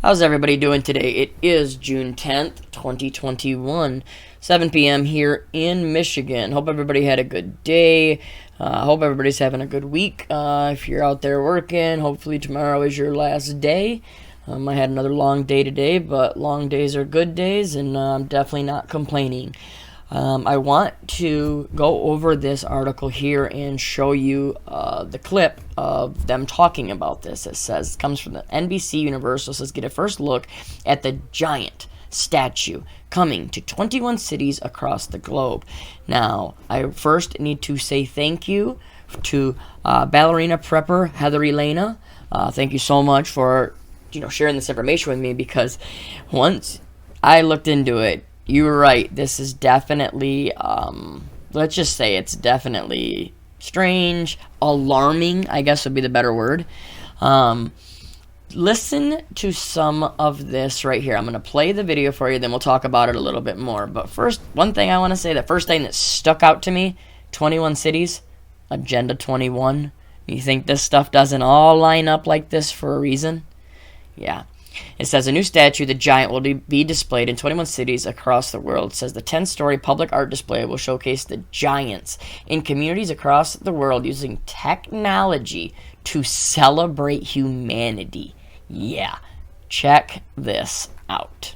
How's everybody doing today? It is June 10th, 2021, 7 p.m. here in Michigan. Hope everybody had a good day. Hope everybody's having a good week. If you're out there working, hopefully tomorrow is your last day. I had another long day today, but long days are good days, and I'm definitely not complaining. I want to go over this article here and show you the clip of them talking about this. It comes from the NBC Universal. It says, get a first look at the giant statue coming to 21 cities across the globe. Now, I first need to say thank you to ballerina prepper Heather Elena. Thank you so much for sharing this information with me, because once I looked into it, you were right. This is definitely, let's just say it's definitely strange, alarming, I guess would be the better word. Listen to some of this right here. I'm going to play the video for you, then we'll talk about it a little bit more. But first, one thing I want to say, the first thing that stuck out to me, 21 cities, Agenda 21. You think this stuff doesn't all line up like this for a reason? Yeah. It says a new statue, the giant, will be displayed in 21 cities across the world. It says the 10-story public art display will showcase the giants in communities across the world using technology to celebrate humanity. Yeah, check this out.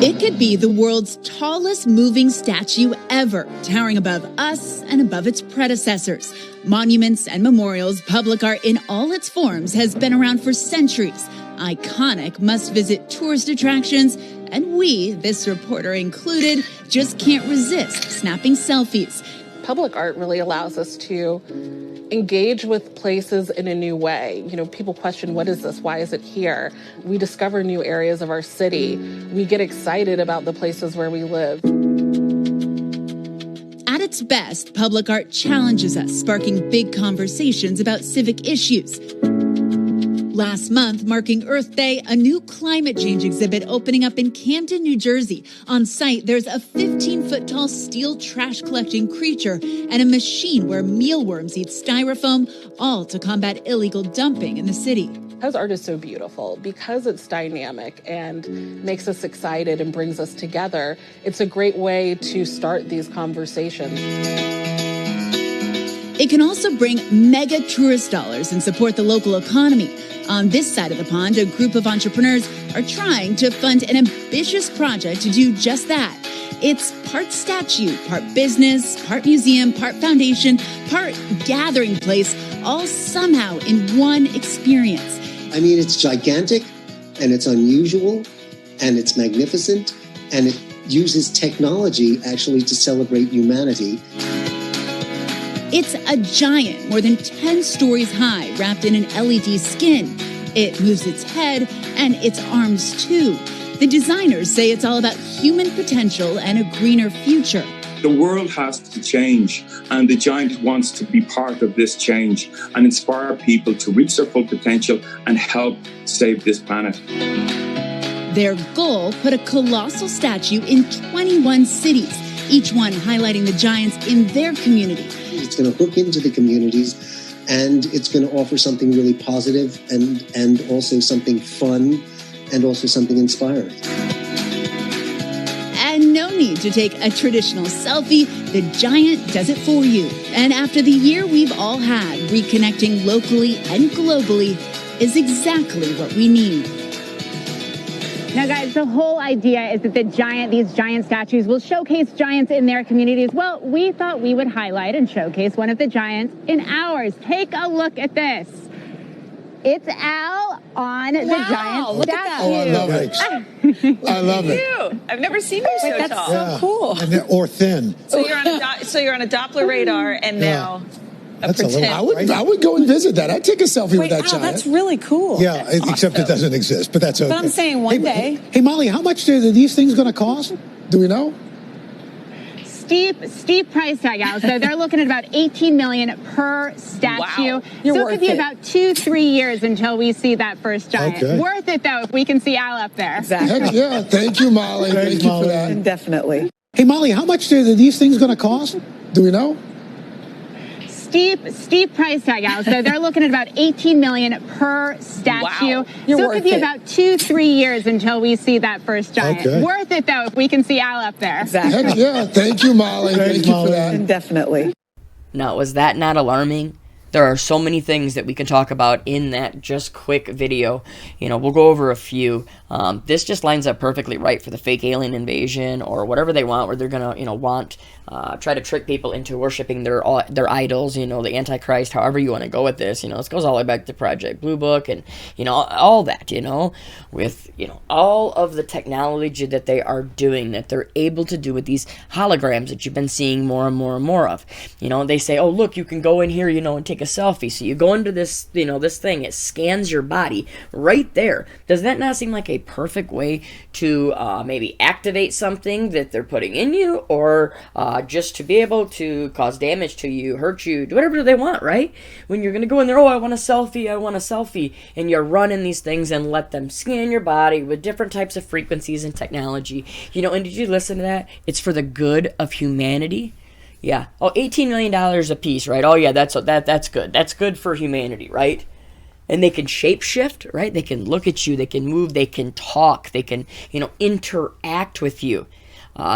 It could be the world's tallest moving statue ever, towering above us and above its predecessors. Monuments and memorials, public art in all its forms has been around for centuries. Iconic must-visit tourist attractions, and we, this reporter included, just can't resist snapping selfies. Public art really allows us to engage with places in a new way. People question, what is this? Why is it here? We discover new areas of our city. We get excited about the places where we live. At its best, public art challenges us, sparking big conversations about civic issues. Last month, marking Earth Day, a new climate change exhibit opening up in Camden, New Jersey. On site, there's a 15-foot-tall steel trash-collecting creature and a machine where mealworms eat styrofoam, all to combat illegal dumping in the city. Because art is so beautiful, because it's dynamic and makes us excited and brings us together, it's a great way to start these conversations. It can also bring mega tourist dollars and support the local economy. On this side of the pond, a group of entrepreneurs are trying to fund an ambitious project to do just that. It's part statue, part business, part museum, part foundation, part gathering place, all somehow in one experience. I mean, it's gigantic, and it's unusual, and it's magnificent, and it uses technology actually to celebrate humanity. It's a giant, more than 10 stories high, wrapped in an LED skin. It moves its head and its arms too. The designers say it's all about human potential and a greener future. The world has to change, and the giant wants to be part of this change and inspire people to reach their full potential and help save this planet. Their goal, put a colossal statue in 21 cities, each one highlighting the giants in their community. It's going to hook into the communities, and it's going to offer something really positive and also something fun and also something inspiring. And no need to take a traditional selfie. The giant does it for you. And after the year we've all had, reconnecting locally and globally is exactly what we need. Now, guys, the whole idea is that these giant statues will showcase giants in their communities. Well, we thought we would highlight and showcase one of the giants in ours. Take a look at this. It's Al on the giant look statue. At that. Oh, I love it. I love it. I've never seen you so That's tall. so cool. Or thin. So you're on a Doppler radar, and now That's I would go and visit that. I'd take a selfie with that giant. That's really cool. Yeah, except it doesn't exist, but that's okay. But I'm saying one day. Hey, Molly, how much are these things going to cost? Do we know? Steep price tag, Al. So they're looking at about $18 million per statue. Wow. So it could be about 2-3 years until we see that first giant. Okay. Worth it, though, if we can see Al up there. Exactly. Heck yeah. Thank you, Molly. Thank you for that. Definitely. Hey, Molly, how much are these things going to cost? Do we know? steep price tag, Al. So they're looking at about $18 million per statue. Wow. You're So it worth could be it. about 2-3 years until we see that first giant. Okay. Worth it though if we can see Al up there. Exactly. Heck yeah. Thank you, Molly. Thank you for that. Definitely. Now, was that not alarming? There are so many things that we can talk about in that just quick video. You know, we'll go over a few. This just lines up perfectly right for the fake alien invasion or whatever they want, where they're gonna, try to trick people into worshiping their idols. You know, the Antichrist. However you want to go with this. You know, this goes all the way back to Project Blue Book and all that. You know, with all of the technology that they are doing, that they're able to do with these holograms that you've been seeing more and more and more of. You know, they say, oh look, you can go in here, and take a selfie. So you go into this, this thing, it scans your body right there. Does that not seem like a perfect way to maybe activate something that they're putting in you, or just to be able to cause damage to you, hurt you, do whatever they want, right? When you're going to go in there, oh, I want a selfie, and you're running these things and let them scan your body with different types of frequencies and technology. And did you listen to that? It's for the good of humanity. Yeah. Oh, $18 million a piece, right? Oh, yeah, that's good. That's good for humanity, right? And they can shapeshift, right? They can look at you. They can move. They can talk. They can, interact with you.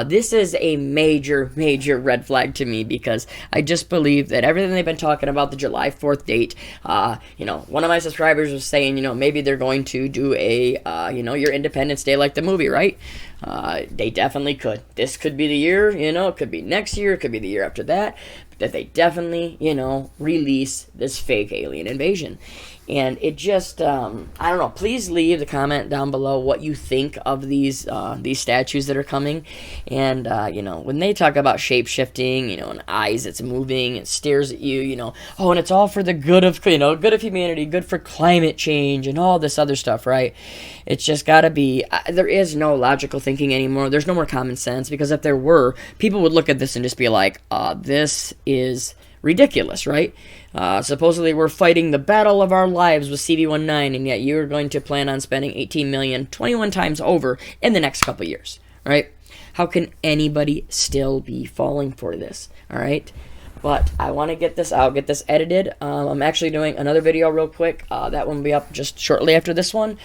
This is a major, major red flag to me, because I just believe that everything they've been talking about, the July 4th date, one of my subscribers was saying, maybe they're going to do a, your Independence Day like the movie, right? They definitely could. This could be the year, it could be next year, it could be the year after that, that they definitely, release this fake alien invasion. And it just, I don't know, please leave the comment down below what you think of these statues that are coming. And, when they talk about shape-shifting, and eyes that's moving and stares at you, and it's all for the good of, good of humanity, good for climate change and all this other stuff, right? It's just got to be, there is no logical thinking anymore. There's no more common sense, because if there were, people would look at this and just be like, this is ridiculous, right? Supposedly we're fighting the battle of our lives with CV-19, and yet you're going to plan on spending $18 million 21 times over in the next couple years, right? How can anybody still be falling for this, all right? But I want to get this out, get this edited. I'm actually doing another video real quick. That one will be up just shortly after this one,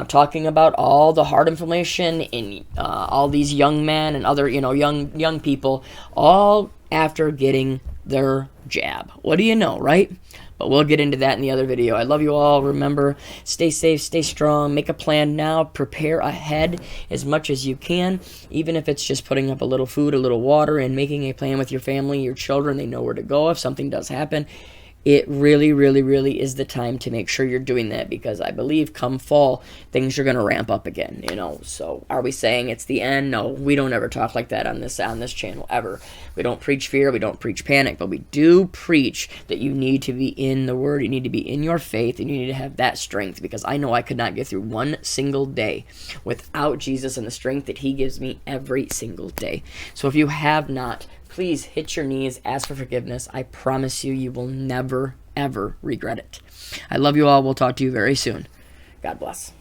talking about all the heart inflammation in all these young men and other, young people, all after getting their jab. What do you know, right? But we'll get into that in the other video. I love you all. Remember, stay safe, stay strong, make a plan now, prepare ahead as much as you can, even if it's just putting up a little food, a little water, and making a plan with your family, your children. They know where to go if something does happen. It really, really, really is the time to make sure you're doing that, because I believe come fall, things are going to ramp up again, So are we saying it's the end? No, we don't ever talk like that on this channel, ever. We don't preach fear, we don't preach panic, but we do preach that you need to be in the Word, you need to be in your faith, and you need to have that strength, because I know I could not get through one single day without Jesus and the strength that He gives me every single day. So if you have not, please hit your knees, ask for forgiveness. I promise you, you will never, ever regret it. I love you all. We'll talk to you very soon. God bless.